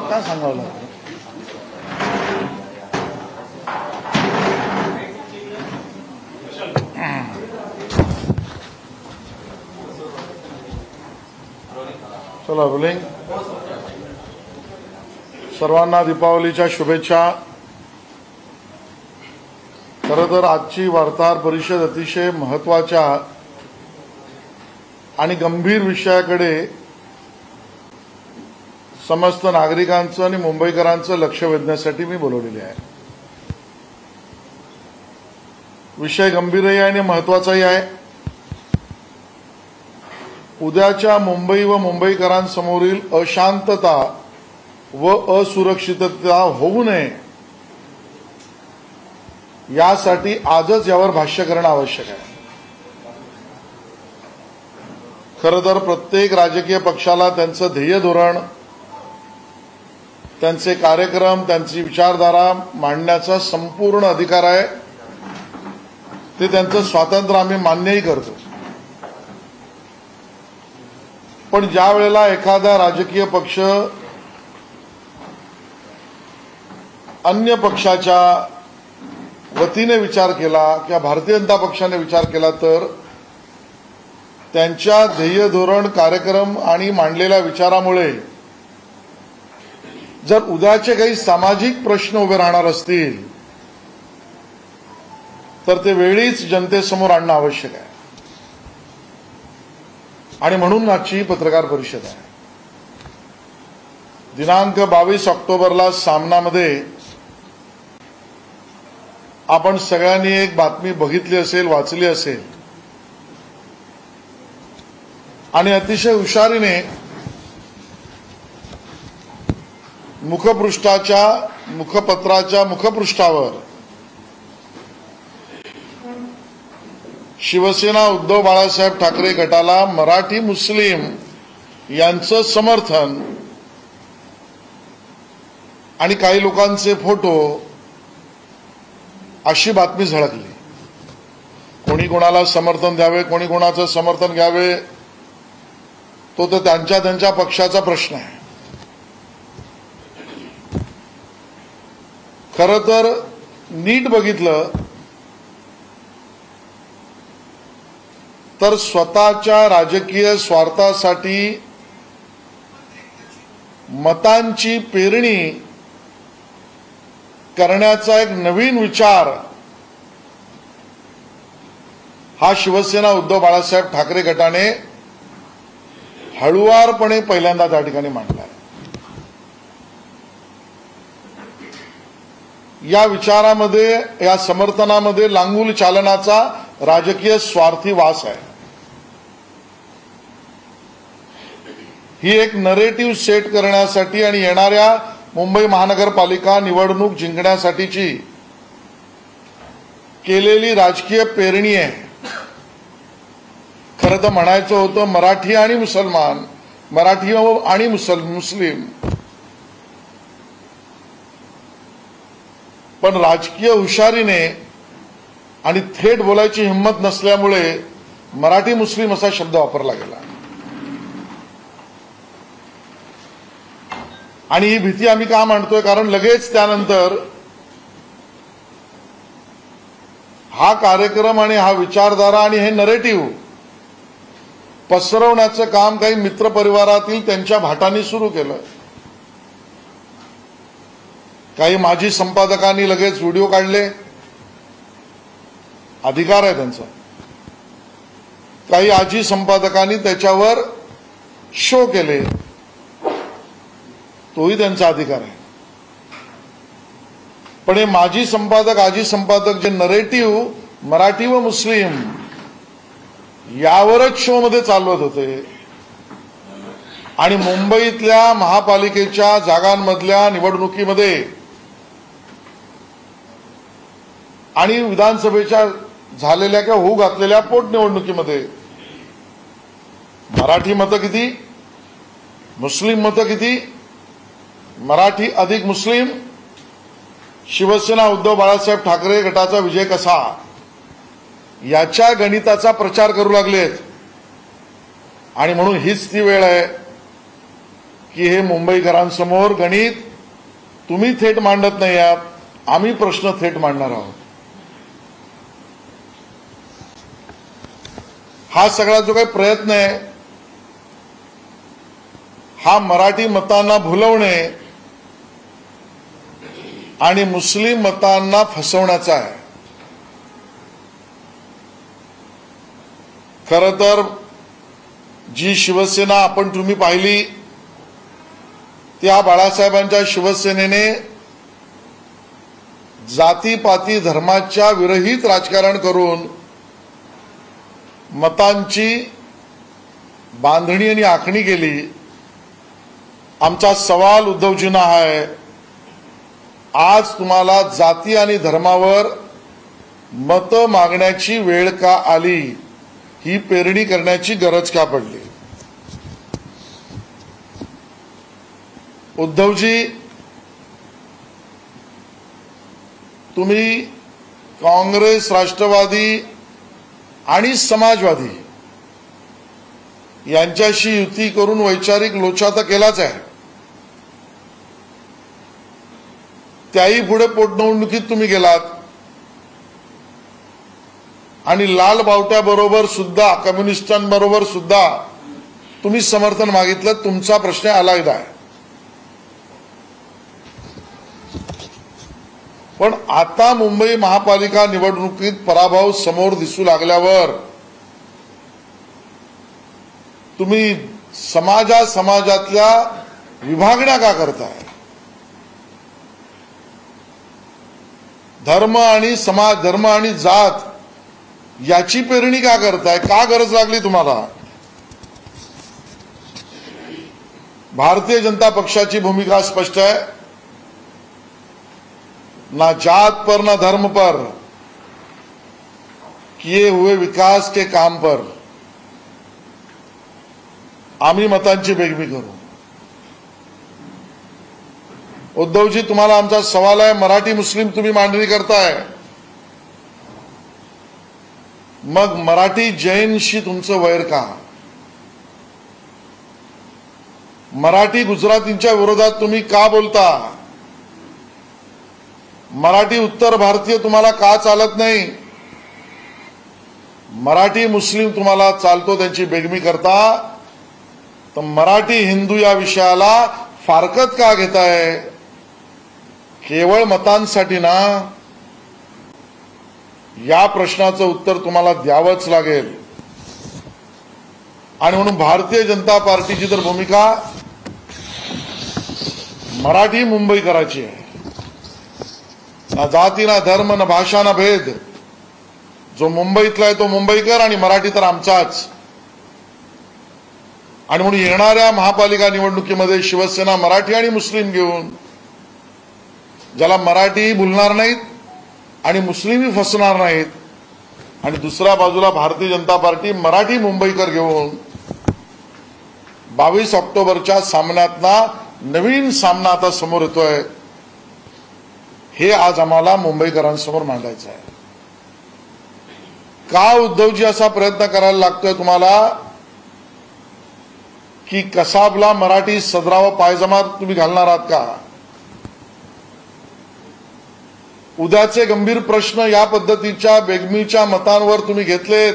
काय सांगावं लागतं. चला रोलिंग. सर्वांना दीपावलीच्या शुभेच्छा. खरं तर आजची वार्ताहर परिषद अतिशय महत्त्वाच्या आणि गंभीर विषयाकडे समस्त नागरिकांचं आणि मुंबईकरांचं लक्ष वेधण्यासाठी मी बोलवलेले आहे. विषय गंभीरही आहे आणि महत्त्वाचाही आहे. उद्याच्या मुंबई व मुंबईकरांसमोरील अशांतता व असुरक्षितता होऊ नये यासाठी आजच यावर भाष्य करणं आवश्यक आहे. खरं तर प्रत्येक राजकीय पक्षाला त्यांचं ध्येय धोरण, त्यांचे कार्यक्रम, त्यांची विचारधारा मांडण्याचा संपूर्ण अधिकार आहे. ते त्यांचं स्वातंत्र्य आम्ही मान्यही करतो. पण ज्या वेळेला एखादा राजकीय पक्ष अन्य पक्षाच्या वतीने विचार केला किंवा भारतीय जनता पक्षाने विचार केला तर त्यांच्या ध्येय धोरण, कार्यक्रम आणि मांडलेल्या विचारामुळे जर उद्याचे काही सामाजिक प्रश्न उभे राहणार असतील तर ते वेळीच जनतेसमोर आणणं आवश्यक आहे. आणि म्हणून आजची पत्रकार परिषद आहे. दिनांक 22 ऑक्टोबरला सामनामध्ये आपण सगळ्यांनी एक बातमी बघितली असेल, वाचली असेल आणि अतिशय हुशारीने मुखपत्राच्या मुखपृष्ठावर शिवसेना उद्धव बाळासाहेब ठाकरे गटाला मराठी मुस्लिम यांचं समर्थन आणि काही लोकांचे फोटो अशी बातमी झळकली. कोणी कोणाला समर्थन द्यावे, कोणी कोणाचं समर्थन घ्यावे तो तर त्यांच्या पक्षाचा प्रश्न आहे. खरं तर नीट बघितलं तर स्वतःच्या राजकीय स्वार्थासाठी मतांची पेरणी करण्याचा एक नवीन विचार हा शिवसेना उद्धव बाळासाहेब ठाकरे गटाने हळुवारपणे पहिल्यांदा त्या ठिकाणी मांडला आहे. या विचारामध्ये, या समर्थनामध्ये लांगुल चालनाचा राजकीय स्वार्थी वास आहे. ही एक नरेटिव्ह सेट करण्यासाठी आणि येणाऱ्या मुंबई महानगरपालिका निवडणूक जिंकण्यासाठीची केलेली राजकीय पेरणी आहे. खरं तर म्हणायचं होतं मराठी आणि मुसलमान, मराठी आणि मुस्लिम, पण राजकीय हुशारीने आणि थेट बोलायची हिंमत नसल्यामुळे मराठी मुस्लिम असा शब्द वापरला गेला. आणि ही भीती आम्ही का मांडतोय, कारण लगेच त्यानंतर हा कार्यक्रम आणि हा विचारधारा आणि हे नरेटिव्ह पसरवण्याचं काम काही मित्रपरिवारातील त्यांच्या भाटांनी सुरू केलं. काही माजी संपादकांनी लगेच व्हिडिओ काढले, अधिकार आहे त्यांचा. काही आजी संपादकांनी त्याच्यावर शो केले, तोही त्यांचा अधिकार आहे. पण हे माजी संपादक, आजी संपादक जे नरेटिव्ह मराठी व मुस्लिम यावरच शो मध्ये चालवत होते आणि मुंबईतल्या महापालिकेच्या जागांमधल्या निवडणुकीमध्ये आणि विधानसभेच्या झालेल्या किंवा होऊ घातलेल्या पोटनिवडणुकीमध्ये मराठी मतं किती, मुस्लिम मतं किती, मराठी अधिक मुस्लिम, शिवसेना उद्धव बाळासाहेब ठाकरे गटाचा विजय कसा, याच्या गणिताचा प्रचार करू लागलेत. आणि म्हणून हीच ती वेळ आहे की हे मुंबईकरांसमोर गणित तुम्ही थेट मांडत नाही आहात, आम्ही प्रश्न थेट मांडणार आहोत. हा सगळा जो काही प्रयत्न आहे हा मराठी मतांना भुलवणे आणि मुस्लिम मतांना फसवण्याचा आहे. खरं तर जी शिवसेना आपण तुम्ही पाहिली त्या बाळासाहेबांच्या शिवसेनेने जातीपाती धर्माच्या विरहित राजकारण करून मतांची बांधणी आणि आखणी केली. आमचा सवाल उद्धवजींना आहे, आज तुम्हाला जाती आणि धर्मावर मत मागण्याची वेळ का आली, ही पेरणी करण्याची गरज का पडली? उद्धवजी, तुम्ही काँग्रेस, राष्ट्रवादी आणि समाजवादी यांच्याशी युती करून वैचारिक लोचा तर केलाच आहे. त्याही पुढे पोटनिवडणुकीत तुम्ही गेलात आणि लाल बावट्याबरोबर सुद्धा, कम्युनिस्टांबरोबर सुद्धा तुम्ही समर्थन मागितलं. तुमचा प्रश्न अलग आहे. पण आता मुंबई महापालिका निवडणुकीत पराभव समोर दिसू लागल्यावर तुम्ही समाजातल्या विभागण्या का करताय? धर्म आणि समाज, धर्म आणि जात याची पेरणी का करताय? का गरज लागली तुम्हाला? भारतीय जनता पक्षाची भूमिका स्पष्ट है, ना जात पर ना धर्म पर, किए हुए विकास के काम पर आम्ही मतांची बेगमी करू. उद्धवजी, तुम्हाला आमचा सवाल आहे, मराठी मुस्लिम तुम्ही मांडणी करताय, मग मराठी जैनशी तुमचं वैर का? मराठी गुजरातींच्या विरोधात तुम्ही का बोलता? मराठी उत्तर भारतीय तुम्हाला का चालत नाही? मराठी मुस्लिम तुम्हाला चालतो, त्यांची बेगमी करता, तर मराठी हिंदू या विषयाला फारकत का घेताय? केवळ मतांसाठी ना? या प्रश्नाचं उत्तर तुम्हाला द्यावंच लागेल. आणि म्हणून भारतीय जनता पार्टीची तर भूमिका मराठी मुंबईकराची आहे. ना जाती, ना धर्म, ना भाषा, ना भेद. जो मुंबईतला आहे तो मुंबईकर आणि मराठी तर आमचाच. आणि म्हणून येणाऱ्या महापालिका निवडणुकीमध्ये शिवसेना मराठी आणि मुस्लिम घेऊन, ज्याला मराठी बोलणार नाहीत आणि मुस्लिमही फसणार नाहीत, आणि दुसऱ्या बाजूला भारतीय जनता पार्टी मराठी मुंबईकर घेऊन 22 ऑक्टोबरच्या सामन्यातना नवीन सामना आता समोर येतोय. हे आज आम्हाला मुंबईकरांसमोर मांडायचं आहे. का उद्धवजी असा प्रयत्न करायला लागतोय तुम्हाला की कसाबला मराठी सदरावा पायजमा तुम्ही घालणार आहात का? उद्याचे गंभीर प्रश्न या पद्धतीच्या बेगमीच्या मतांवर तुम्ही घेतलेत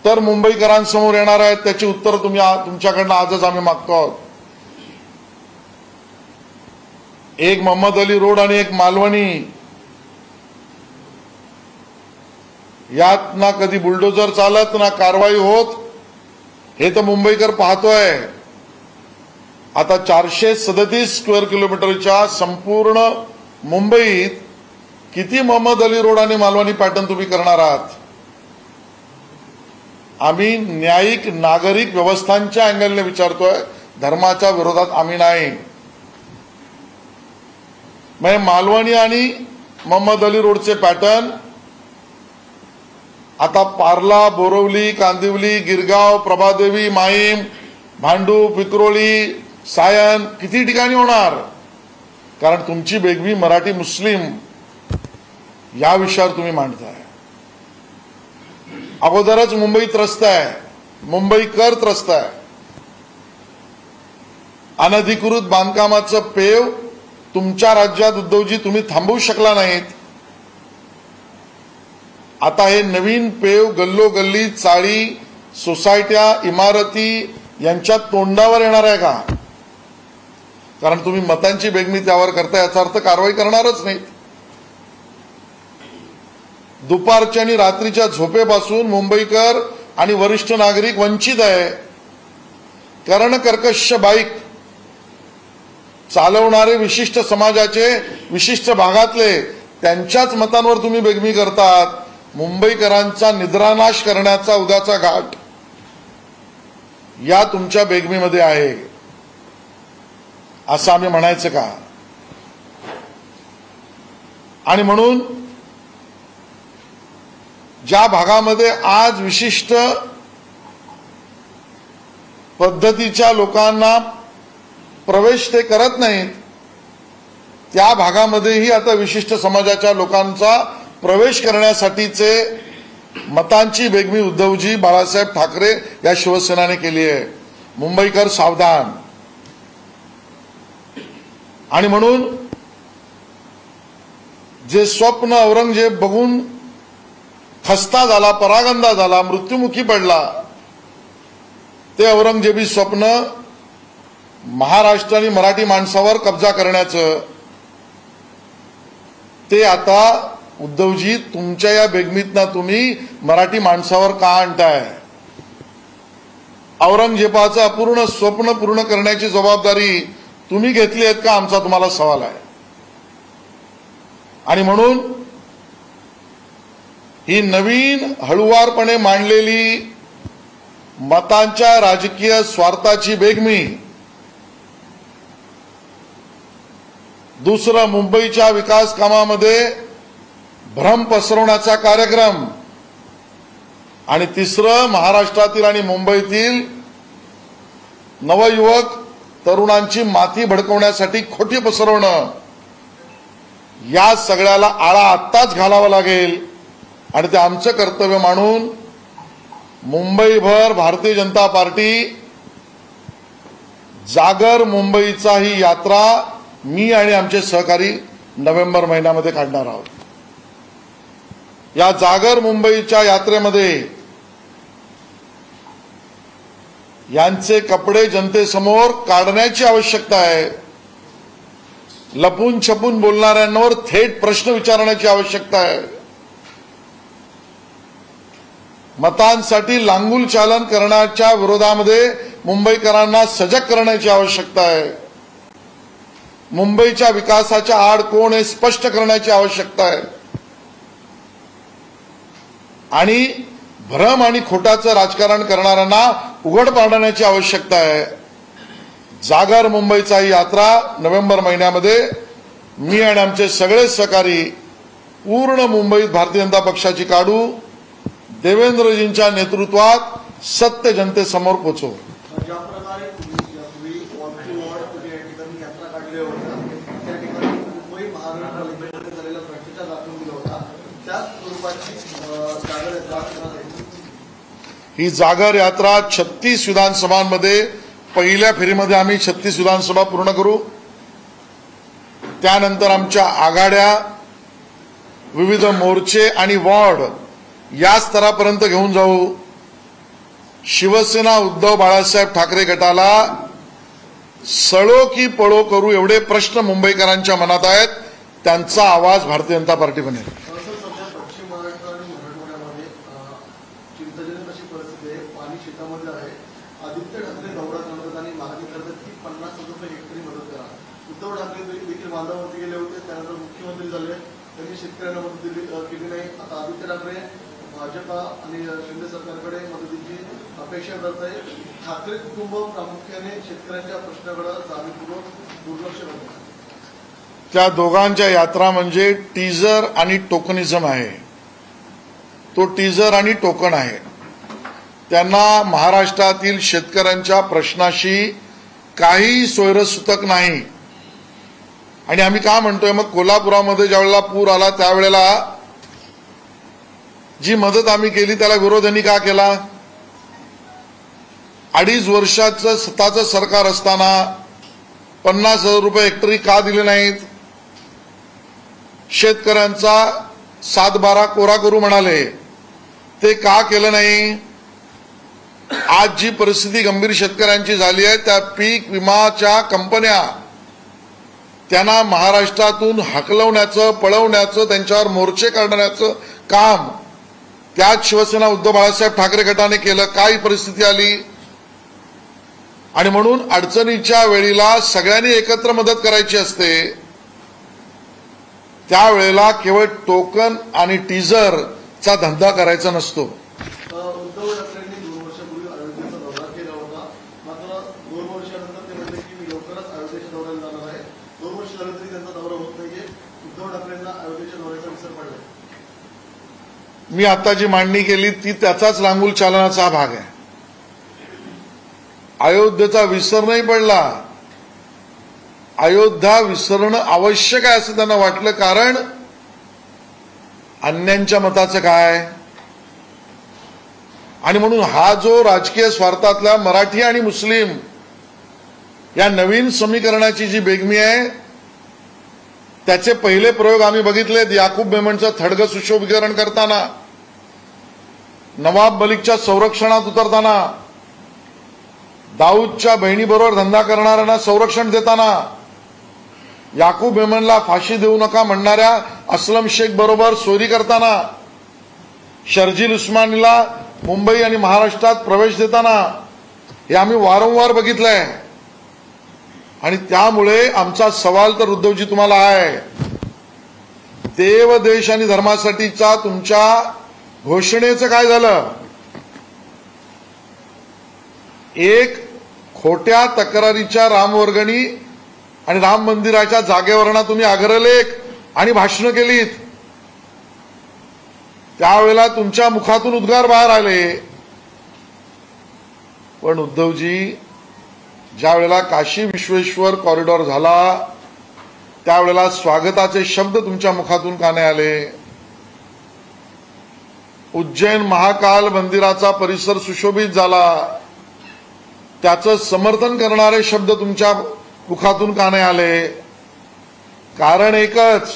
तर मुंबईकरांसमोर येणार आहेत. त्याची उत्तर तुम्ही तुमच्याकडनं आजच आम्ही मागतो आहोत. एक मोहम्मद अली रोड आणि एक मालवणी, यात ना कधी बुलडोजर चालत ना कारवाई होत, हे तर मुंबईकर पाहतोय. आता 437 स्क्वेअर किलोमीटरच्या संपूर्ण मुंबईत किती मोहम्मद अली रोड आणि मालवणी पॅटर्न तुम्ही करणार आहात? आम्ही न्यायिक नागरिक व्यवस्थांच्या अँगलने विचारतोय, धर्माच्या विरोधात आम्ही नाही. मग मालवणी आणि मोहम्मद अली रोडचे पॅटर्न आता पार्ला, बोरवली, कांदिवली, गिरगाव, प्रभादेवी, माहीम, भांडूप, विक्रोळी, सायन किती ठिकाणी होणार? कारण तुमची बेगमी मराठी मुस्लिम या विषयावर तुम्ही मांडताय. अगोदरच मुंबई त्रस्त आहे. मुंबई कर्त्रस्त आहे. अनधिकृत बांधकामाचं पेव तुमच्या राज्यात उद्धवजी तुम्ही थांबवू शकला नाहीत. आता हे नवीन पेव गल्लोगल्ली चाळी सोसायट्या इमारती यांच्या तोंडावर येणार आहे का? कारण तुम्ही मतांची बेगमी त्यावर करता, याचा अर्थ कारवाई करणारच नाहीत. दुपारच्या आणि रात्रीच्या झोपेपासून मुंबईकर आणि वरिष्ठ नागरिक वंचित आहे. कर्णकर्कश बाईक चालवणारे विशिष्ट समाजाचे विशिष्ट भागातले त्यांच्याच मतांवर तुम्ही बेगमी करतात. मुंबईकरांचा निद्रानाश करण्याचा उद्याचा घाट या तुमच्या बेगमीमध्ये आहे असं आम्ही म्हणायचं का? आणि म्हणून ज्या भागामध्ये आज विशिष्ट पद्धतीच्या लोकांना प्रवेश ते करत नाहीत, त्या भागामध्येही आता विशिष्ट समाजाच्या लोकांचा प्रवेश करण्यासाठीचे मतांची बेगमी उद्धवजी बाळासाहेब ठाकरे या शिवसेनेने केली आहे. मुंबईकर सावधान. आणि म्हणून जे स्वप्न औरंगजेब बघून खस्ता झाला, परागंदा झाला, मृत्युमुखी पडला, ते औरंगजेबी स्वप्न महाराष्ट्र आणि मराठी माणसावर कब्जा करण्याचं ते आता उद्धवजी तुमच्या या बेगमीतना तुम्ही मराठी माणसावर का आणताय? औरंगजेबाचं अपूर्ण स्वप्न पूर्ण करण्याची जबाबदारी तुम्ही घेतली आहेत का, आमचा तुम्हाला सवाल आहे. आणि म्हणून ही नवीन हळुवारपणे मांडलेली मतांच्या राजकीय स्वार्थाची बेगमी, दुसरं मुंबईच्या विकास कामामध्ये भ्रम पसरवण्याचा कार्यक्रम, आणि तिसरं महाराष्ट्रातील आणि मुंबईतील नवयुवक तरुणांची माथी भडकवण्यासाठी खोटी पसरवणं, या सगळ्याला आळा आत्ताच घालावा लागेल. आणि ते आमचं कर्तव्य मानून मुंबईभर भारतीय जनता पार्टी जागर मुंबईचा ही यात्रा मी आणि आमचे सहकारी नोव्हेंबर महिन्यामध्ये काढणार आहोत. या जागर मुंबईच्या यात्रेमध्ये यांचे कपडे जनतेसमोर काढण्याची आवश्यकता आहे. लपून छपून बोलणाऱ्यांवर थेट प्रश्न विचारण्याची आवश्यकता आहे. मतांसाठी लांगुल चालन करण्याच्या विरोधामध्ये मुंबईकरांना सजग करण्याची आवश्यकता आहे. मुंबईच्या विकासाच्या आड कोण हे स्पष्ट करण्याची आवश्यकता आहे. आणि भ्रम आणि खोटाचं राजकारण करणाऱ्यांना उघड पाडण्याची आवश्यकता आहे. जागर मुंबईचा ही यात्रा नोव्हेंबर महिन्यामध्ये मी आणि आमचे सगळे सहकारी पूर्ण मुंबईत भारतीय जनता पक्षाची काढू. देवेंद्रजींच्या नेतृत्वात सत्य जनतेसमोर पोहोचवू. ज्या प्रकारे तुम्ही यात्रा काढली होता, त्या ठिकाणी मुंबई महानगरपालिकेमध्ये झालेला भ्रष्टाचार दाखवून दिला होता, त्याच स्वरूपाची जागर यात्रा ही जागर यात्रा 36 विधानसभांमध्ये पहिल्या फेरीमध्ये आम्ही 36 विधानसभा पूर्ण करू. त्यानंतर आमच्या आघाड्या, विविध मोर्चे आणि वॉर्ड या स्तरापर्यंत घेऊन जाऊ. शिवसेना उद्धव बाळासाहेब ठाकरे गटाला सळो की पळो करू एवढे प्रश्न मुंबईकरांच्या मनात आहेत. त्यांचा आवाज भारतीय जनता पार्टी बनेल. पश्चिम महाराष्ट्र आणि मराठवाड्यामध्ये चिंताजनक अशी परिस्थिती आहे. पाणी शेतामध्ये आहे. आदित्य ठाकरे दौरा करतात आणि मागणी करतात की 50,000 रुपये हेक्टरी मदत करा. उद्धव ठाकरे देखील बांधावरती गेले होते, त्यानंतर मुख्यमंत्री झाले, त्यांनी शेतकऱ्यांना मदत केली नाही. आता आदित्य ठाकरे भाजपा आणि शिंदे सरकारकडे मदतीची अपेक्षा करत आहे. ठाकरे कुटुंब प्रामुख्याने शेतकऱ्यांच्या प्रश्नाकडे जाणीवपूर्वक दुर्लक्ष करतात. त्या दोघांच्या यात्रा म्हणजे टीजर आणि टोकनिझम आहे. तो टीजर आणि टोकन आहे. त्यांना महाराष्ट्रातील शेतकऱ्यांच्या प्रश्नाशी काही सोयरसूतक नाही. आणि आम्ही का म्हणतोय, मग कोल्हापुरामध्ये ज्यावेळेला पूर आला त्यावेळेला जी मदत आम्ही केली त्याला विरोध यांनी का केला? 2.5 वर्षाचं स्वतःचं सरकार असताना 50,000 रुपये हेक्टरी का दिले नाहीत? शेतकऱ्यांचा 7-12 कोरा करू म्हणाले, ते का केलं नाही? आज जी परिस्थिती गंभीर शेतकऱ्यांची झाली आहे, त्या पीक विमाच्या कंपन्या त्यांना महाराष्ट्रातून हकलवण्याचं, पळवण्याचं, त्यांच्यावर मोर्चे काढण्याचं काम त्याच शिवसेना उद्धव बाळासाहेब ठाकरे गटाने केलं. काय परिस्थिती आली? आणि म्हणून अडचणीच्या वेळेला सगळ्यांनी एकत्र मदत करायची असते. त्यावेळेला केवळ टोकन आणि टीजरचा धंदा करायचा नसतो. उद्धव ठाकरेंनी 2 वर्षापूर्वी अयोध्येचा दौरा केला होता. मात्र 2 वर्षानंतर ते म्हणले की मी लवकरच अयोध्येच्या दौऱ्याला जाणार आहे. 2 वर्ष झाले तरी त्यांचा दौरा होत नाहीये. उद्धव ठाकरेंना अयोध्येच्या दौऱ्याचा विसर पडलाय. मी आता जी मांडणी केली ती त्याचाच लांगुल चालनाचा भाग आहे. अयोध्येचा विसर नाही पडला. अयोध्या विसरणं आवश्यक आहे असं त्यांना वाटलं. कारण अन्यांच्या मताचं काय? आणि म्हणून हा जो राजकीय स्वार्थातल्या मराठी आणि मुस्लिम या नवीन समीकरणाची जी बेगमी आहे, त्याचे पहिले प्रयोग आम्ही बघितलेत. याकूब मेमनचं थडगं सुशोभीकरण करताना, नवाब मलिकच्या संरक्षणात उतरताना, दाऊदच्या बहिणीबरोबर धंदा करणाऱ्यांना संरक्षण देताना, याकूब मेमनला फाशी देऊ नका म्हणणाऱ्या असलम शेख बरोबर सोयरी करताना, शर्जील उस्मानीला मुंबई आणि महाराष्ट्रात प्रवेश देताना, हे आम्ही वारंवार बघितलंय. आणि त्यामुळे आमचा सवाल तर उद्धवजी तुम्हाला आहे, देव देश आणि धर्मासाठीचा तुमच्या घोषणेचं काय झालं? एक खोट्या तक्रारीच्या रामवर्गणी आणि राम मंदिराच्या जागेवरना तुम्ही अग्रलेख आणि भाषणं केलीत. त्यावेळेला तुमच्या मुखातून उद्गार बाहेर आले. पण उद्धवजी, ज्या वेळेला काशी विश्वेश्वर कॉरिडॉर झाला, त्यावेळेला स्वागताचे शब्द तुमच्या मुखातून का नाही आले? उज्जैन महाकाल मंदिराचा परिसर सुशोभित झाला, त्याचं समर्थन करणारे शब्द तुमच्या मुखातून का नाही आले? कारण एकच,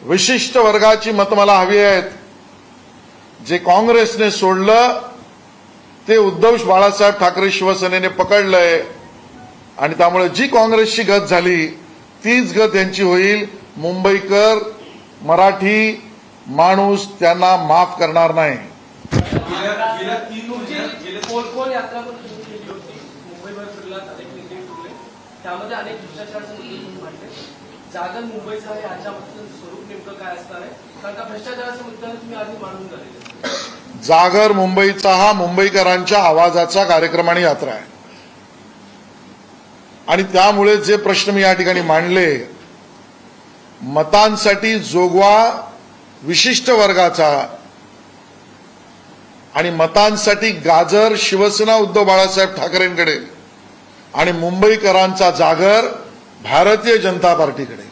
विशिष्ट वर्गाची मतं मला हवी आहेत. जे काँग्रेसने सोडलं ते उद्धव बाळासाहेब ठाकरे शिवसेनेने पकडलंय. आणि त्यामुळे जी काँग्रेसची गत झाली तीच गत यांची होईल. मुंबईकर, मराठी माणूस त्यांना माफ करणार नाही. त्यामध्ये अनेक भ्रष्टाचाराचे मुद्दे मांडले. जागर मुंबईचा हे याच्याबद्दल स्वरूप नेमकं काय असणार आहे? कारण का भ्रष्टाचाराच्या मुद्द्याने तुम्ही आधी मांडून झालेले. जागर मुंबईचा हा मुंबईकरांच्या आवाजाचा कार्यक्रम आणि यात्रा आहे. आणि त्यामुळे जे प्रश्न मी या ठिकाणी मांडले, मतांसाठी जोगवा विशिष्ट वर्गाचा आणि मतांसाठी गाजर शिवसेना उद्धव बाळासाहेब ठाकरेंकडे आणि मुंबईकरांचा जागर भारतीय जनता पार्टीकडे.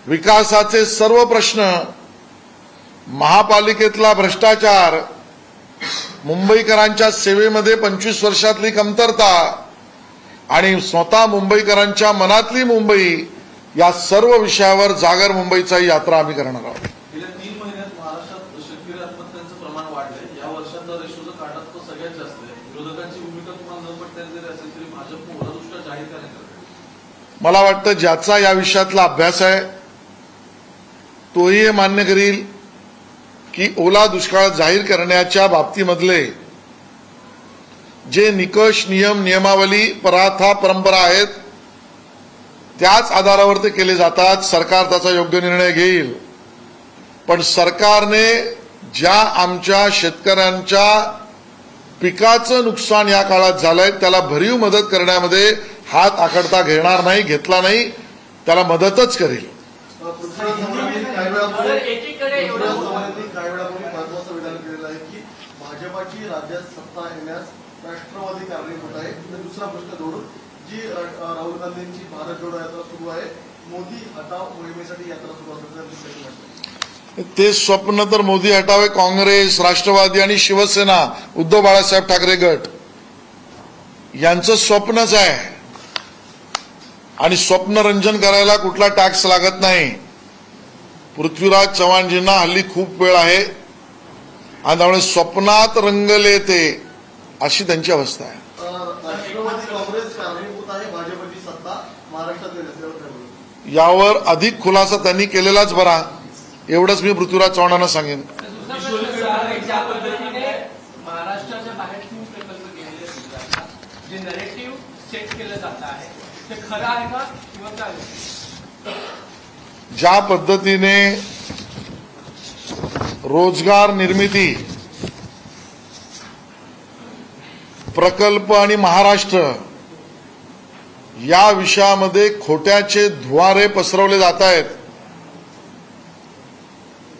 विकासाचे सर्व प्रश्न, महापालिकेतला भ्रष्टाचार, मुंबईकरांच्या सेवेमध्ये 25 वर्षातली कमतरता आणि स्वतः मुंबईकरांच्या मनातली मुंबई, या सर्व विषयावर जागर मुंबईचा यात्रा आम्ही करणार आहोत. गेल्या 3 महिन्यात महाराष्ट्रात शेतकरी आत्महत्यांचं प्रमाण वाढलंय. या वर्षातला रेशोचं काढात तो सगळ्यात जास्त आहे. विरोधकांची भूमिका तुम्हाला न पटल्याने जरी असेल तरी भाजप ओढादुष्टा जाहीर करण्यात, मला वाटतं ज्याचा या विषयातला अभ्यास आहे तोही हे मान्य करील की ओला दुष्काळ जाहीर करण्याच्या बाबतीमधले जे निकष, नियम, नियमावली, प्रथा, परंपरा आहेत त्याच आधारावर ते केले जातात. सरकार त्याचा योग्य निर्णय घेईल. पण सरकारने ज्या आमच्या शेतकऱ्यांच्या पिकाचं नुकसान या काळात झालंय त्याला भरीव मदत करण्यामध्ये हात आखडता घेणार नाही, घेतला नाही, त्याला मदतच करेल. काही वेळापूर्वी महत्वाचं विधान केलेलं आहे की भाजपाची राज्यात सत्ता येण्यास राष्ट्रवादी कारणीभूत आहे. दुसरा प्रश्न जोडून, जी राहुल गांधींची भारत जोडो यात्रा सुरू आहे, मोदी हटाव मोहिमेसाठी यात्रा सुरू असल्याचं ते स्वप्न तर मोदी हटावे काँग्रेस, राष्ट्रवादी आणि शिवसेना, उद्धव बाळासाहेब ठाकरे गट यांचं स्वप्नच आहे. आणि स्वप्नरंजन करायला कुठला टॅक्स लागत नाही. पृथ्वीराज चव्हाणजींना हल्ली खूप वेळ आहे आणि त्यामुळे स्वप्नात रंगले ते अशी त्यांची अवस्था आहे. राष्ट्रवादी काँग्रेस कारणीभूत आहे भाजपची सत्ता महाराष्ट्रात येण्यास. यावर अधिक खुलासा त्यांनी केलेलाच बरा. एवढंच मी पृथ्वीराज चव्हाणांना सांगेन. ज्या पद्धतीने महाराष्ट्राच्या बाहेर ठेवून प्रकल्प केलेले असतात, जे नरेटिव्ह सेट केलं जात आहे ते खरं आहे का किंवा काय? ज्या पद्धतीने रोजगार निर्मिती, प्रकल्प आणि महाराष्ट्र या विषयामध्ये खोट्याचे धुवारे पसरवले जात आहेत,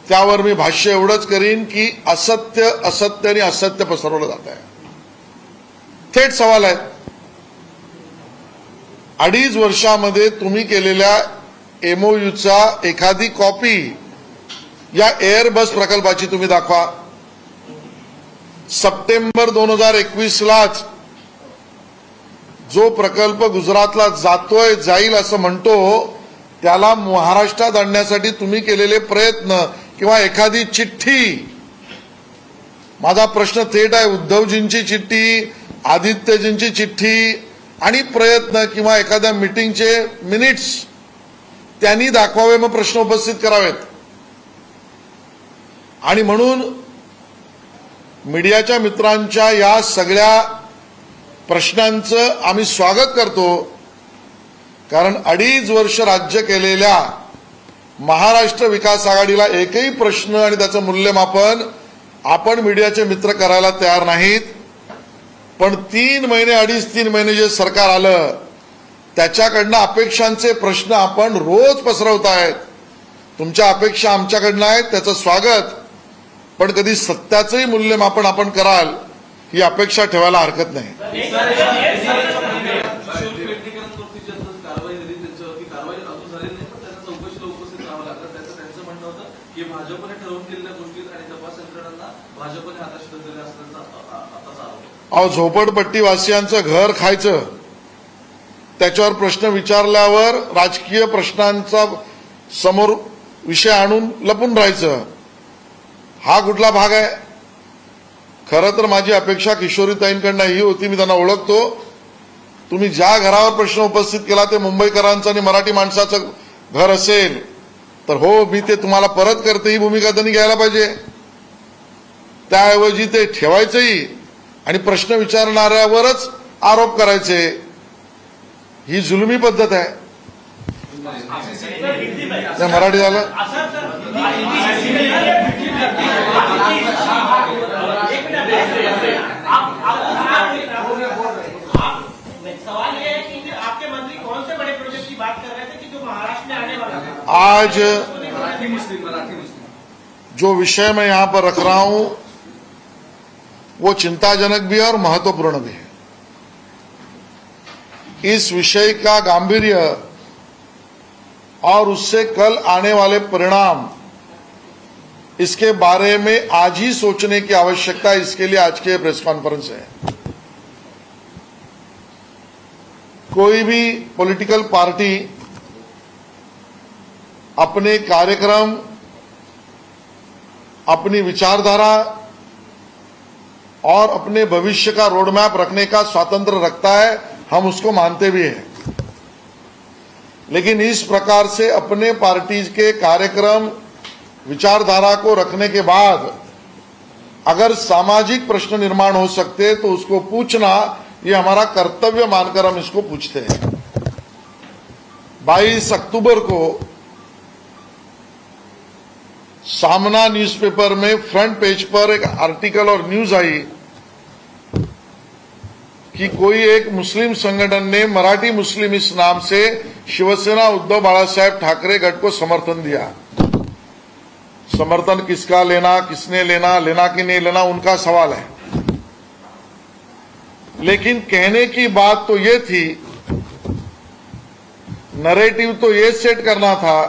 त्यावर मी भाष्य एवढंच करीन की असत्य असत्य आणि असत्य पसरवलं जात आहे. थेट सवाल आहे, 2.5 वर्षामध्ये तुम्ही केलेल्या एमओयूचा एखादी कॉपी या एअरबस प्रकल्पाची तुम्ही दाखवा. सप्टेंबर 2021लाच जो प्रकल्प गुजरातला जातोय, जाईल असं म्हणतो, त्याला महाराष्ट्रात आणण्यासाठी तुम्ही केलेले प्रयत्न किंवा एखादी चिठ्ठी. माझा प्रश्न थेट आहे, उद्धवजींची चिठ्ठी, आदित्यजींची चिठ्ठी आणि प्रयत्न किंवा एखाद्या मीटिंगचे मिनिट्स त्यांनी दाखवावे, मग प्रश्न उपस्थित करावेत. आणि म्हणून मीडियाच्या मित्रांच्या या सगळ्या प्रश्नांचं आम्ही स्वागत करतो, कारण 2.5 वर्ष राज्य केलेल्या महाराष्ट्र विकास आघाडीला एकही प्रश्न आणि त्याचं मूल्यमापन आपण मीडियाचे मित्र करायला तयार नाहीत. पण 3 महिने 2.5-3 महिने जे सरकार आलं त्याच्याकडनं अपेक्षांचे प्रश्न आपण रोज पसरवतायत. तुमच्या अपेक्षा आमच्याकडनं आहेत, त्याचं स्वागत. पण कधी सत्याचंही मूल्यमापन आपण कराल ही अपेक्षा ठेवायला हरकत नाही. भाजपने ठरवून दिलेल्या गोष्टी आणि तपास यंत्रणांना भाजपने हाताशी धरलेल्या असल्याचा आताचा आरोप. अहो, झोपडपट्टीवासियांचं घर खायचं, त्याच्यावर प्रश्न विचारल्यावर राजकीय प्रश्नांचा समोर विषय आणून लपून राहायचं, हा कुठला भाग आहे? खरं तर माझी अपेक्षा किशोरीताईंकडनं ही होती, मी त्यांना ओळखतो, तुम्ही ज्या घरावर प्रश्न उपस्थित केला ते मुंबईकरांचं आणि मराठी माणसाचं घर असेल तर हो, मी ते तुम्हाला परत करते, ही भूमिका त्यांनी घ्यायला पाहिजे. त्याऐवजी ते ठेवायचंही आणि प्रश्न विचारणाऱ्यावरच आरोप करायचे, ही जुलमी पद्धत आहे. मराठी झालं. सवाल ये है कि आपके मंत्री कौन से बड़े प्रोजेक्ट की बात कर रहे थे कि जो महाराष्ट्र में आने वाला है? आज जो विषय मैं यहां पर रख रहा हूं वो चिंताजनक भी है और महत्वपूर्ण भी है. इस विषय का गांभीर्य और उससे कल आने वाले परिणाम, इसके बारे में आज ही सोचने की आवश्यकता है. इसके लिए आज की प्रेस कॉन्फ्रेंस है. कोई भी पॉलिटिकल पार्टी अपने कार्यक्रम, अपनी विचारधारा और अपने भविष्य का रोडमैप रखने का स्वातंत्र्य रखता है, हम उसको मानते भी हैं. लेकिन इस प्रकार से अपने पार्टी के कार्यक्रम, विचारधारा को रखने के बाद अगर सामाजिक प्रश्न निर्माण हो सकते तो उसको पूछना ये हमारा कर्तव्य मानकर हम इसको पूछते हैं. 22 अक्टूबर को सामना न्यूज़पेपर में फ्रंट पेज पर एक आर्टिकल और न्यूज आई कि कोई एक मुस्लिम संगठन ने मराठी मुस्लिम इस नाम से शिवसेना उद्धव बाळासाहेब ठाकरे गट को समर्थन दिया. समर्थन किसका लेना, किसने लेना, लेना कि नहीं लेना, उनका सवाल है. लेकिन कहने की बात तो ये थी, नरेटिव तो ये सेट करना था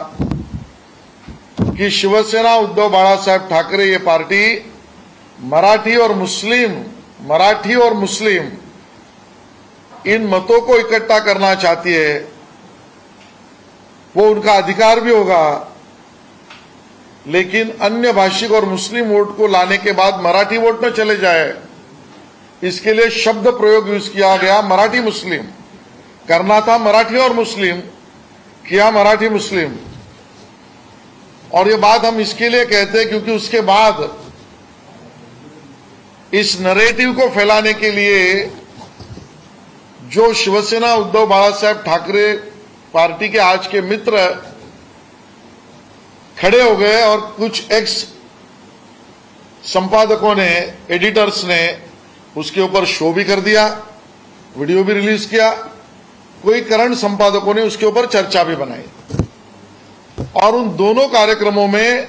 कि शिवसेना उद्धव बाळासाहेब ठाकरे ये पार्टी मराठी और मुस्लिम इन मतों को इकट्ठा करना चाहती है। वो उनका अधिकार भी होगा, लेकिन अन्य भाषिक और मुस्लिम वोट को लाने के बाद मराठी वोट न चले जाए, इसके लिए शब्द प्रयोग यूज किया गया मराठी मुस्लिम। करना था मराठी और मुस्लिम, किया मराठी मुस्लिम। और ये बात हम इसके लिए कहते हैं क्योंकि उसके बाद इस नरेटिव को फैलाने के लिए जो शिवसेना उद्धव बाळासाहेब ठाकरे पार्टी के आज के मित्र खड़े हो गए और कुछ एक्स संपादकों ने, एडिटर्स ने उसके ऊपर शो भी कर दिया, वीडियो भी रिलीज किया, कोई करंट संपादकों ने उसके ऊपर चर्चा भी बनाई। और उन दोनों कार्यक्रमों में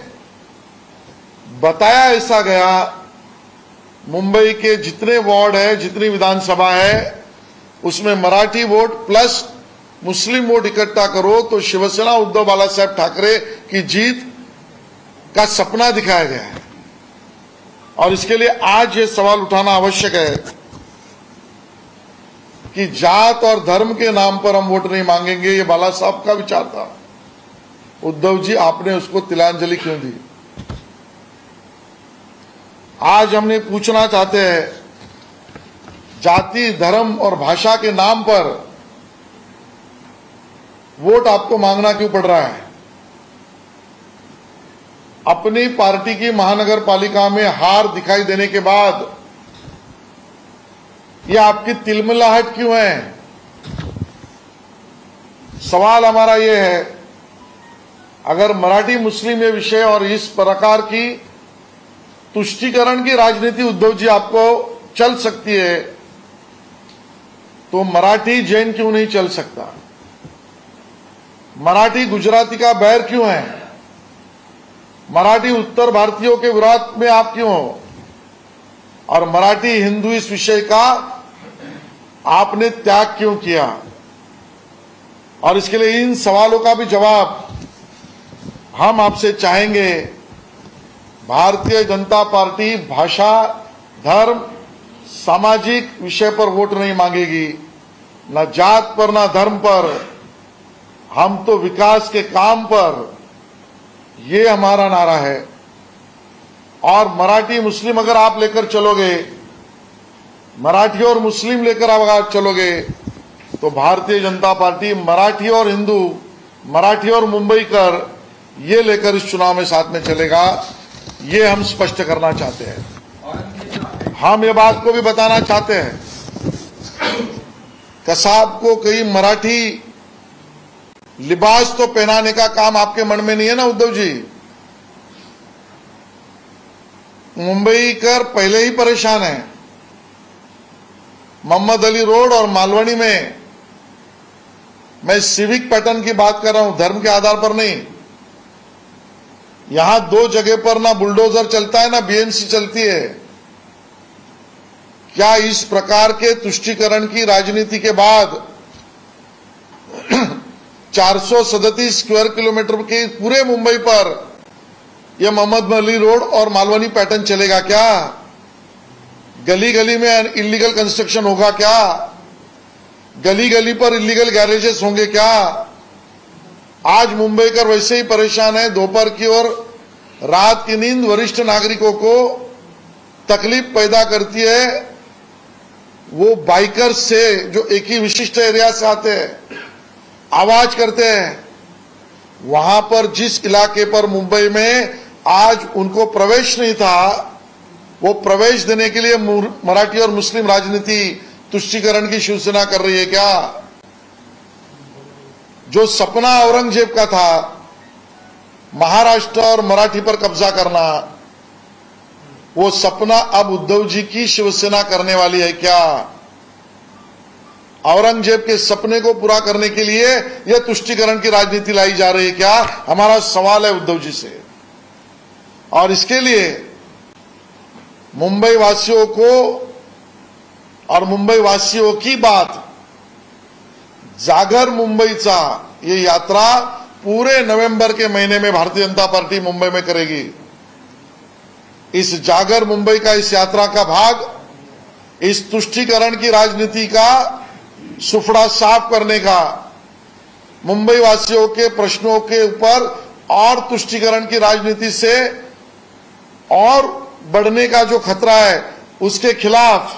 बताया ऐसा गया, मुंबई के जितने वार्ड है, जितनी विधानसभा है, उसमें मराठी वोट प्लस मुस्लिम वोट इकट्ठा करो तो शिवसेना उद्धव बाळासाहेब ठाकरे की जीत का सपना दिखाया गया है। और इसके लिए आज ये सवाल उठाना आवश्यक है कि जात और धर्म के नाम पर हम वोट नहीं मांगेंगे, ये बाला साहब का विचार था। उद्धव जी, आपने उसको तिलांजलि क्यों दी? आज हमने पूछना चाहते हैं, जाति, धर्म और भाषा के नाम पर वोट आपको मांगना क्यों पड़ रहा है? अपनी पार्टी की महानगर पालिका में हार दिखाई देने के बाद यह आपकी तिलमिलाहट क्यों है? सवाल हमारा यह है, अगर मराठी मुस्लिम ये विषय और इस प्रकार की तुष्टीकरण की राजनीति उद्धव जी आपको चल सकती है, तो मराठी जैन क्यों नहीं चल सकता? मराठी गुजराती का बैर क्यों है? मराठी उत्तर भारतीयों के विरोध में आप क्यों हो? और मराठी हिंदू इस विषय का आपने त्याग क्यों किया? और इसके लिए इन सवालों का भी जवाब हम आपसे चाहेंगे। भारतीय जनता पार्टी भाषा, धर्म, सामाजिक विषय पर वोट नहीं मांगेगी, न जात पर, न धर्म पर। हम तो विकास के काम पर, ये हमारा नारा है। और मराठी मुस्लिम अगर आप लेकर चलोगे, मराठी और मुस्लिम लेकर आप चलोगे, तो भारतीय जनता पार्टी मराठी और हिंदू, मराठी और मुंबईकर, ये लेकर इस चुनाव में साथ में चलेगा। ये हम स्पष्ट करना चाहते हैं। हम ये बात को भी बताना चाहते हैं, कसाब को कई मराठी लिबास तो पहनाने का काम आपके मन में नहीं है ना उद्धव जी? मुंबईकर पहले ही परेशान है। मोहम्मद अली रोड और मालवनी में मैं सिविक पैटर्न की बात कर रहा हूं, धर्म के आधार पर नहीं। यहां दो जगह पर ना बुलडोजर चलता है, ना बीएमसी चलती है। क्या इस प्रकार के तुष्टीकरण की राजनीति के बाद 437 स्क्वायर किलोमीटर के पूरे मुंबई पर यह मोहम्मद अली रोड और मालवनी पैटर्न चलेगा क्या? गली गली में इलीगल कंस्ट्रक्शन होगा क्या? गली गली पर इलीगल गैरेजेस होंगे क्या? आज मुंबईकर वैसे ही परेशान है। दोपहर की और रात की नींद वरिष्ठ नागरिकों को तकलीफ पैदा करती है। वो बाइकर्स से जो एक ही विशिष्ट एरिया से आते हैं, आवाज करते हैं। वहां पर जिस इलाके पर मुंबई में आज उनको प्रवेश नहीं था, वो प्रवेश देने के लिए मराठी और मुस्लिम राजनीति तुष्टीकरण की शिवसेना कर रही है क्या? जो सपना औरंगजेब का था, महाराष्ट्र और मराठी पर कब्जा करना, वो सपना अब उद्धव जी की शिवसेना करने वाली है क्या? औरंगजेब के सपने को पूरा करने के लिए यह तुष्टीकरण की राजनीति लाई जा रही है क्या? हमारा सवाल है उद्धव जी से। और इसके लिए मुंबई वासियों को और मुंबई वासियों की बात, जागर मुंबईचा ये यात्रा पूरे नवंबर के महीने में भारतीय जनता पार्टी मुंबई में करेगी। इस जागर मुंबई का, इस यात्रा का भाग इस तुष्टीकरण की राजनीति का सुफड़ा साफ करने का, मुंबई वासियों के प्रश्नों के ऊपर और तुष्टीकरण की राजनीति से और बढ़ने का जो खतरा है उसके खिलाफ,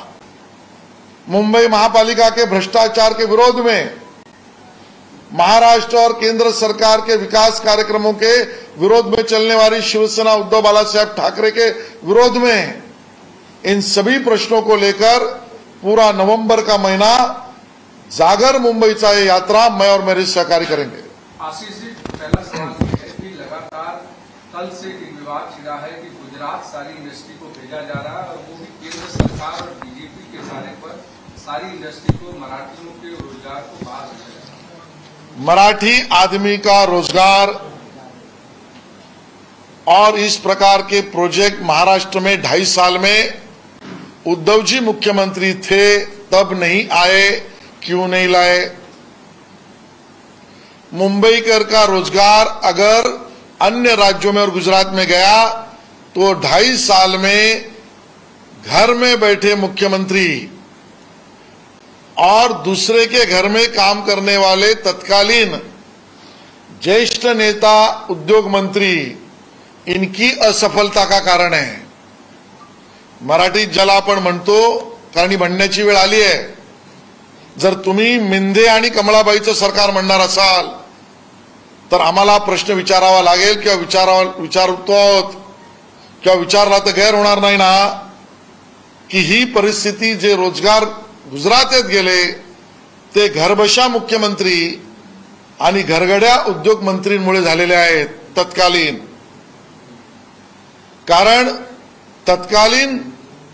मुंबई महापालिका के भ्रष्टाचार के विरोध में, महाराष्ट्र और केंद्र सरकार के विकास कार्यक्रमों के विरोध में चलने वाली शिवसेना उद्धव बालासाहेब ठाकरे के विरोध में, इन सभी प्रश्नों को लेकर पूरा नवंबर का महीना जागर मुंबईचा ये यात्रा मैं और मेरे सहकारी करेंगे। आशीष जी, पहला सवाल ये है कि लगातार कल से एक विवाद छिड़ा है कि गुजरात सारी इंडस्ट्री को भेजा जा रहा है और वो भी केंद्र सरकार और बीजेपी के सहारे पर सारी इंडस्ट्री को, मराठियों के रोजगार को बाहर भेजा जा रहा है। मराठी आदमी का रोजगार और इस प्रकार के प्रोजेक्ट महाराष्ट्र में 2.5 साल में उद्धव जी मुख्यमंत्री थे तब नहीं आए, क्यों नहीं लाए? मुंबई कर का रोजगार अगर अन्य राज्यों में और गुजरात में गया तो 2.5 साल में घर में बैठे मुख्यमंत्री और दूसरे के घर में काम करने वाले तत्कालीन ज्येष्ठ नेता उद्योग मंत्री, इनकी असफलता का कारण है। मराठीत ज्याला आपण म्हणतो, कारण ही म्हणण्याची वेळ आली आहे, जर तुम्ही मिंदे आणि कमळाबाईचं सरकार म्हणणार असाल तर आम्हाला प्रश्न विचारावा लागेल किंवा विचारतो आहोत किंवा विचारला तर गैर होणार नाही ना, की ही परिस्थिती जे रोजगार गुजरातेत गेले ते घरबशा मुख्यमंत्री आणि घरगड्या उद्योग मंत्रींमुळे झालेले आहेत तत्कालीन। कारण तत्कालीन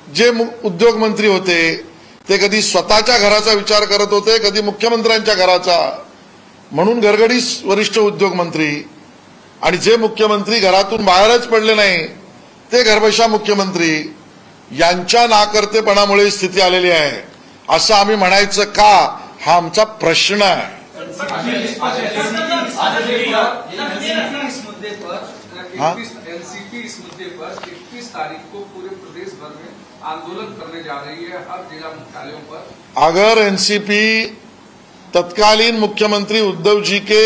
जे उद्योग मंत्री होते ते कधी स्वतःच्या घराचा विचार करत होते, कधी मुख्यमंत्र्यांच्या घराचा, म्हणून घरगडी वरिष्ठ उद्योग मंत्री, आणि जे मुख्यमंत्री घरातून बाहेरच पडले नाही ते घरबशा मुख्यमंत्री, यांच्या नाकर्तेपणामुळे स्थिती आलेली आहे असं आम्ही म्हणायचं का, हा आमचा प्रश्न आहे। एनसीपी इस मुद्दे पर 31 तारीख को पूरे प्रदेश भर में आंदोलन करने जा रही है, हर जिला मुख्यालयों पर। अगर एनसीपी तत्कालीन मुख्यमंत्री उद्धव जी के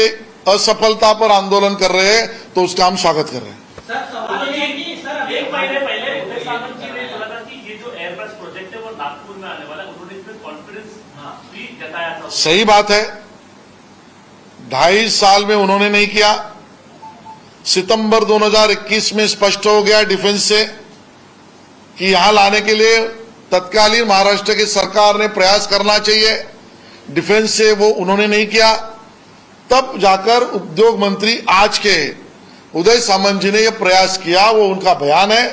असफलता पर आंदोलन कर रहे हैं तो उसका हम स्वागत कर रहे हैं। सर, सवाल ये है कि सर एक महीने पहले उदय सामंत जी ने बोला था कि ये जो एयरबस प्रोजेक्ट है वो नागपुर में आने वाला है, उन्होंने इसमें कॉन्फिडेंस भी जताया था। सही बात है, 2.5 साल में उन्होंने नहीं किया। सितंबर 2021 में स्पष्ट हो गया डिफेंस से कि यहां लाने के लिए तत्कालीन महाराष्ट्र की सरकार ने प्रयास करना चाहिए, डिफेंस से वो उन्होंने नहीं किया। तब जाकर उद्योग मंत्री आज के उदय सामंत जी ने यह प्रयास किया, वो उनका बयान है,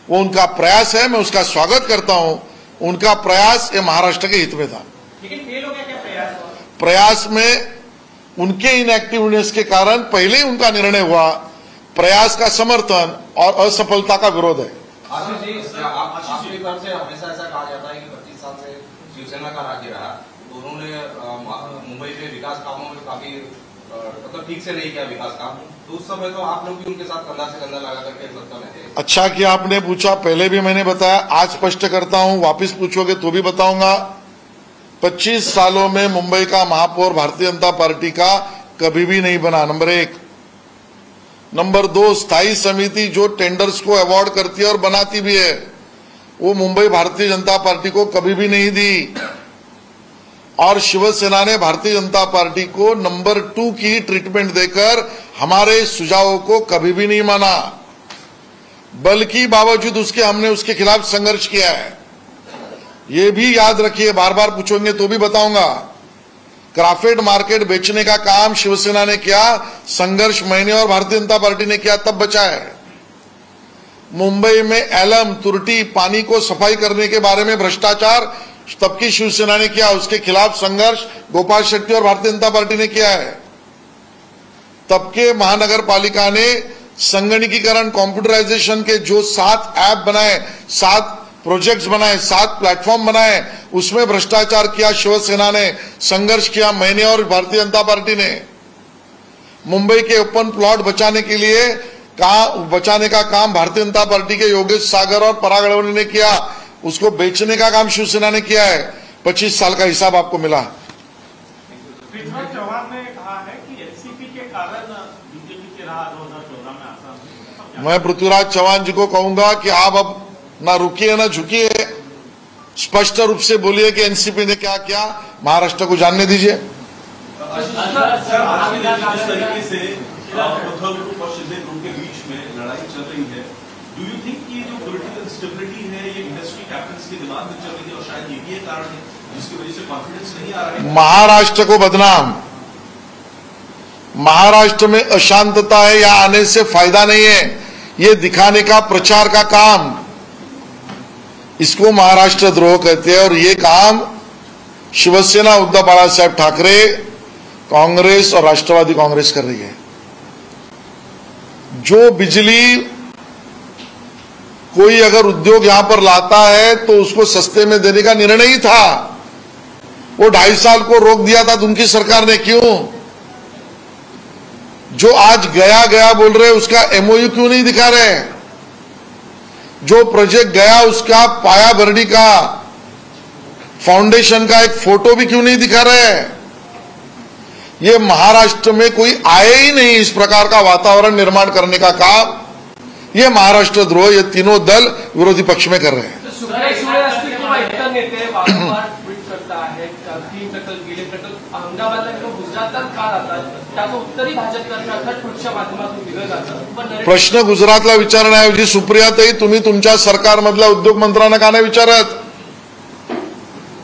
वो उनका प्रयास है, मैं उसका स्वागत करता हूं। उनका प्रयास ये महाराष्ट्र के हित में था। लेकिन फेल हो गया क्या प्रयास? प्रयास में उनके इनएक्टिवनेस के कारण पहले ही उनका निर्णय हुआ, प्रयास का समर्थन और असफलता का विरोध है। आशीष जी, आपकी तरफ से हमेशा ऐसा कहा जाता है कि 25 साल से शिवसेना का राज्य रहा, उन्होंने मुंबई के विकास कामों में काफी मतलब ठीक से नहीं किया विकास काम, तो उस समय तो आप लोग भी उनके साथ कंधा से कंधा लगा करके सत्ता में थे। अच्छा किया आपने पूछा, पहले भी मैंने बताया, आज स्पष्ट करता हूं, वापिस पूछोगे तो भी बताऊंगा। 25 सालों में मुंबई का महापौर भारतीय जनता पार्टी का कभी भी नहीं बना, नंबर 1। नंबर 2, स्थायी समिति जो टेंडर्स को अवार्ड करती है और बनाती भी है, वो मुंबई भारतीय जनता पार्टी को कभी भी नहीं दी। और शिवसेना ने भारतीय जनता पार्टी को नंबर 2 की ट्रीटमेंट देकर हमारे सुझावों को कभी भी नहीं माना, बल्कि बावजूद उसके हमने उसके खिलाफ संघर्ष किया है। ये भी याद रखिए, बार बार पूछोगे तो भी बताऊंगा। क्राफेड मार्केट बेचने का काम शिवसेना ने किया, संघर्ष मैंने और भारतीय जनता पार्टी ने किया, तब बचा है। मुंबई में एलम तुर्टी पानी को सफाई करने के बारे में भ्रष्टाचार तब की शिवसेना ने किया, उसके खिलाफ संघर्ष गोपाल शेट्टी और भारतीय जनता पार्टी ने किया है। तब के महानगर पालिका ने संगणकीकरण, कंप्यूटराइजेशन के जो 7 ऐप बनाए, 7 प्रोजेक्ट्स बनाए, 7 प्लेटफॉर्म बनाए, उसमें भ्रष्टाचार किया शिवसेना ने, संघर्ष किया मैंने और भारतीय जनता पार्टी ने। मुंबई के ओपन प्लॉट बचाने के लिए बचाने का काम भारतीय जनता पार्टी के योगेश सागर और पराग अडवाणी ने किया, उसको बेचने का काम शिवसेना ने किया है। 25 साल का हिसाब आपको मिला। पृथ्वीराज चौहान ने कहा है कि एनसीपी के कारण बीजेपी की राह 2014 में आसान है। मैं पृथ्वीराज चौहान जी को कहूंगा कि आप अब ना रुकिए ना झुकिए, स्पष्ट रूप से बोलिए कि एनसीपी ने क्या किया, महाराष्ट्र को जानने दीजिए। सर, आज के दिन जिस तरीके से उद्धव ग्रुप और शिंदे ग्रुप के बीच में लड़ाई चल रही है, डू यू थिंक कि जो पॉलिटिकल स्टेबिलिटी है ये इंडस्ट्री कैप्टन्स के दिमाग में चल रही है और शायद ये भी एक कारण है जिसकी वजह से कॉन्फिडेंस नहीं आ रहा है? महाराष्ट्र को बदनाम, महाराष्ट्र में अशांतता है या आने से फायदा नहीं है, ये दिखाने का प्रचार का काम, इसको महाराष्ट्र द्रोह कहते हैं। और ये काम शिवसेना उद्धव बाळासाहेब ठाकरे, कांग्रेस और राष्ट्रवादी कांग्रेस कर रही है। जो बिजली कोई अगर उद्योग यहां पर लाता है तो उसको सस्ते में देने का निर्णय ही था, वो 2.5 साल को रोक दिया था उनकी सरकार ने। क्यों? जो आज गया गया बोल रहे उसका एमओयू क्यों नहीं दिखा रहे? जो प्रोजेक्ट गया उसका पाया भरनी का, फाउंडेशन का एक फोटो भी क्यों नहीं दिखा रहे? ये महाराष्ट्र में कोई आए ही नहीं इस प्रकार का वातावरण निर्माण करने का काम। ये महाराष्ट्र द्रोह ये तीनों दल विरोधी पक्ष में कर रहे हैं। प्रश्न गुजरातला विचारण्याऐवजी सुप्रियाताई तुम्ही तुमच्या सरकारमधल्या उद्योग मंत्र्यांना का नाही विचारत?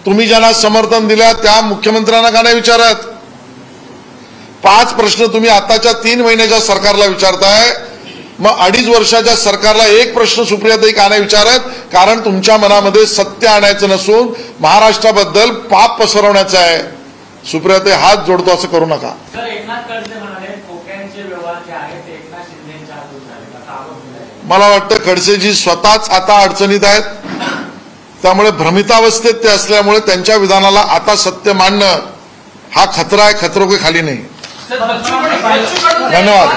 तुम्ही ज्यांना समर्थन दिल्या त्या मुख्यमंत्र्यांना का नाही विचारत? 5 प्रश्न तुम्ही आताच्या 3 महिन्याच्या सरकारला विचारताय, मग 2.5 वर्षाच्या सरकारला एक प्रश्न सुप्रियाताई का नाही विचारत? कारण तुमच्या मनामध्ये सत्य आणायचं नसून महाराष्ट्राबद्दल पाप पसरवण्याचं आहे। सुप्रियाताई हात जोडतो असं करू नका। सर, एकनाथ खडसे म्हणाले कोक्यांचे व्यवहार जे आहेत ते एकनाथ शिंदेच्या हातून झाले, असा आरोप केला। मला वाटतं खडसेजी स्वतःच आता अडचणीत आहेत, त्यामुळे भ्रमितावस्थेत ते असल्यामुळे त्यांच्या विधानाला आता सत्य मानणं हा खतरा आहे, खतरों के खाली नाही। धन्यवाद।